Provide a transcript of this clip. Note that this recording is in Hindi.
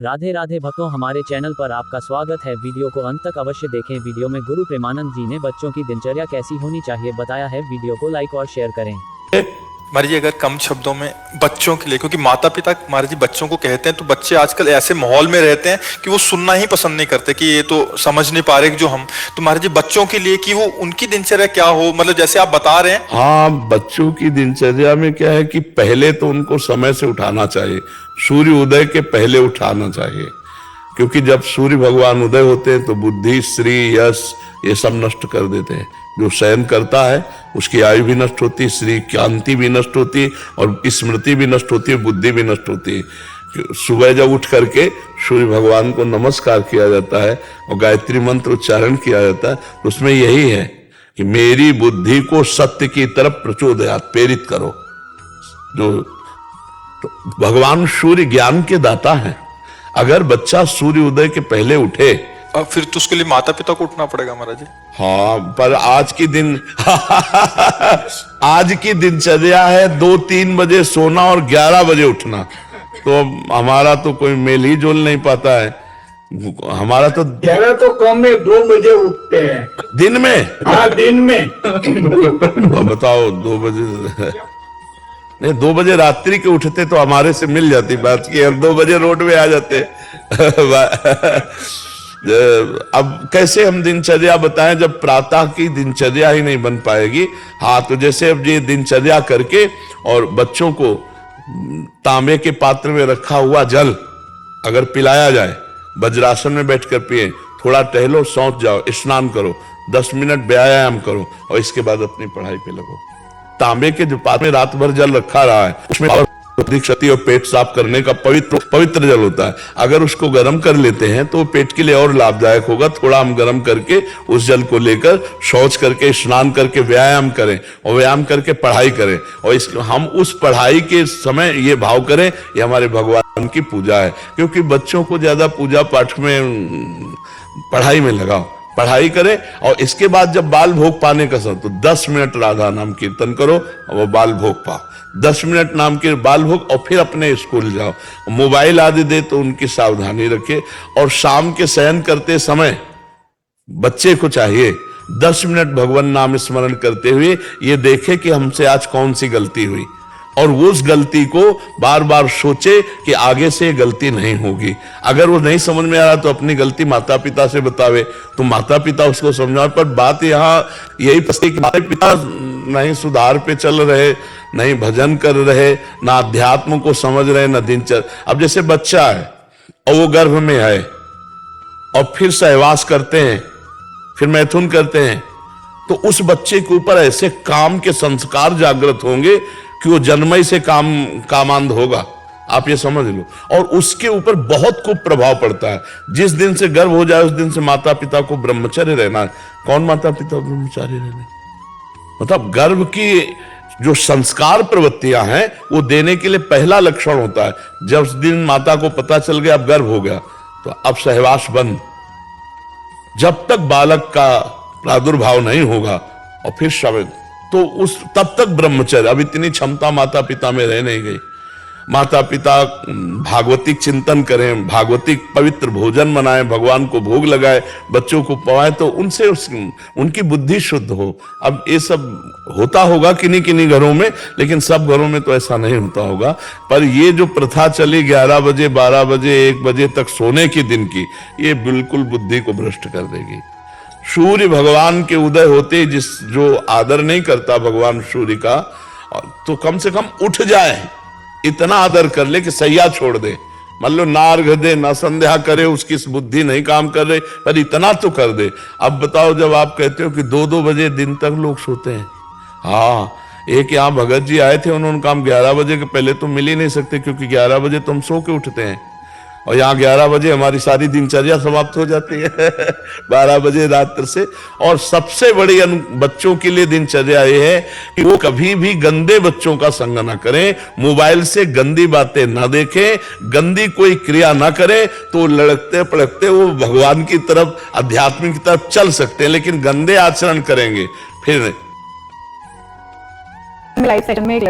राधे राधे भक्तों, हमारे चैनल पर आपका स्वागत है। वीडियो को अंत तक अवश्य देखें। वीडियो में गुरु प्रेमानंद जी ने बच्चों की दिनचर्या कैसी होनी चाहिए बताया है। वीडियो को लाइक और शेयर करें। महाराज जी, अगर कम शब्दों में बच्चों के लिए, क्योंकि माता पिता महाराज जी बच्चों को कहते हैं तो बच्चे आजकल ऐसे माहौल में रहते हैं कि वो सुनना ही पसंद नहीं करते कि ये तो समझ नहीं पा रहे जो हम। तो महाराज जी बच्चों के लिए कि वो उनकी दिनचर्या क्या हो, मतलब जैसे आप बता रहे हैं। हाँ, बच्चों की दिनचर्या में क्या है कि पहले तो उनको समय से उठाना चाहिए, सूर्य उदय के पहले उठाना चाहिए, क्योंकि जब सूर्य भगवान उदय होते हैं तो बुद्धि, श्री, यश ये सब नष्ट कर देते हैं। जो शयन करता है उसकी आयु भी नष्ट होती है, श्री कांति भी नष्ट होती है और स्मृति भी नष्ट होती है, बुद्धि भी नष्ट होती है। सुबह जब उठ करके सूर्य भगवान को नमस्कार किया जाता है और गायत्री मंत्र उच्चारण किया जाता है तो उसमें यही है कि मेरी बुद्धि को सत्य की तरफ प्रचोदयात, प्रेरित करो। जो तो भगवान सूर्य ज्ञान के दाता हैं। अगर बच्चा सूर्य उदय के पहले उठे फिर तो उसके लिए माता पिता को उठना पड़ेगा महाराज जी। हाँ, पर आज की दिनचर्या है 2-3 बजे सोना और 11 बजे उठना, तो हमारा तो कोई मेल ही जोल नहीं पाता है। हमारा तो 11 तो कम में 2 बजे उठते हैं दिन में। हाँ, दिन में। बताओ 2 बजे नहीं, 2 बजे रात्रि के उठते तो हमारे से मिल जाती बात की, हम 2 बजे रोड में आ जाते। अब कैसे हम दिनचर्या बताएं जब प्रातः की दिनचर्या ही नहीं बन पाएगी। हाँ, तो जैसे अब ये दिनचर्या करके और बच्चों को तांबे के पात्र में रखा हुआ जल अगर पिलाया जाए, वज्रासन में बैठकर पिए, थोड़ा टहलो, सौंच जाओ, स्नान करो, 10 मिनट व्यायाम करो और इसके बाद अपनी पढ़ाई पे लगो। तांबे के जो पात्र में रात भर जल रखा रहा है उसमें शक्ति और पेट साफ करने का पवित्र जल होता है। अगर उसको गर्म कर लेते हैं तो पेट के लिए और लाभदायक होगा। थोड़ा हम गर्म करके उस जल को लेकर शौच करके, स्नान करके व्यायाम करें और व्यायाम करके पढ़ाई करें और हम उस पढ़ाई के समय ये भाव करें ये हमारे भगवान की पूजा है। क्योंकि बच्चों को ज्यादा पूजा पाठ में, पढ़ाई में लगाओ, पढ़ाई करें और इसके बाद जब बाल भोग पाने का समय तो 10 मिनट राधा नाम कीर्तन करो और वो बाल भोग पाओ। 10 मिनट नाम के बाल भोग और फिर अपने स्कूल जाओ। मोबाइल आदि दे तो उनकी सावधानी रखे और शाम के शयन करते समय बच्चे को चाहिए 10 मिनट भगवान नाम स्मरण करते हुए ये देखे कि हमसे आज कौन सी गलती हुई और वो उस गलती को बार बार सोचे कि आगे से गलती नहीं होगी। अगर वो नहीं समझ में आ रहा तो अपनी गलती माता पिता से बतावे तो माता पिता उसको समझाए। पर बात यहाँ यही फंसी कि माता पिता नहीं सुधार पे चल रहे, नहीं भजन कर रहे, ना अध्यात्म को समझ रहे, ना दिनचर्या। अब जैसे बच्चा है और वो गर्भ में है और फिर सहवास करते हैं, फिर मैथुन करते हैं, तो उस बच्चे के ऊपर ऐसे काम के संस्कार जागृत होंगे कि वो जन्मई से कामांध होगा। आप ये समझ लो। और उसके ऊपर बहुत खूब प्रभाव पड़ता है। जिस दिन से गर्भ हो जाए उस दिन से माता पिता को ब्रह्मचर्य रहना है। कौन माता पिता ब्रह्मचारी रहने, मतलब गर्भ की जो संस्कार प्रवृत्तियां हैं वो देने के लिए पहला लक्षण होता है। जब उस दिन माता को पता चल गया अब गर्भ हो गया तो अब सहवास बंद। जब तक बालक का प्रादुर्भाव नहीं होगा और फिर शव तो तब तक ब्रह्मचर्य। अब इतनी क्षमता माता पिता में रह नहीं गई। माता पिता भागवतिक चिंतन करें, भागवतिक पवित्र भोजन बनाएं, भगवान को भोग लगाए, बच्चों को पवाएं तो उनसे उनकी बुद्धि शुद्ध हो। अब ये सब होता होगा किन्हीं किन्हीं घरों में, लेकिन सब घरों में तो ऐसा नहीं होता होगा। पर ये जो प्रथा चली 11 बजे, 12 बजे, 1 बजे तक सोने की दिन की, ये बिल्कुल बुद्धि को भ्रष्ट कर देगी। सूर्य भगवान के उदय होते जो आदर नहीं करता भगवान सूर्य का, तो कम से कम उठ जाए, इतना आदर कर ले कि सैया छोड़ दे। मान लो ना अर्घ दे ना संध्या करे, उसकी बुद्धि नहीं काम कर रही, पर इतना तो कर दे। अब बताओ जब आप कहते हो कि 2-2 बजे दिन तक लोग सोते हैं। हाँ, एक यहाँ भगत जी आए थे, उन्होंने कहा 11 बजे के पहले तो मिल ही नहीं सकते क्योंकि 11 बजे तो हम सो के उठते हैं और यहाँ 11 बजे हमारी सारी दिनचर्या समाप्त हो जाती है 12 बजे रात्र से। और सबसे बड़ी बच्चों के लिए दिनचर्या ये है कि वो कभी भी गंदे बच्चों का संग ना करें, मोबाइल से गंदी बातें ना देखें, गंदी कोई क्रिया ना करें, तो लड़कते पड़कते वो भगवान की तरफ, अध्यात्म की तरफ चल सकते हैं। लेकिन गंदे आचरण करेंगे फिर लाइफ सेटल में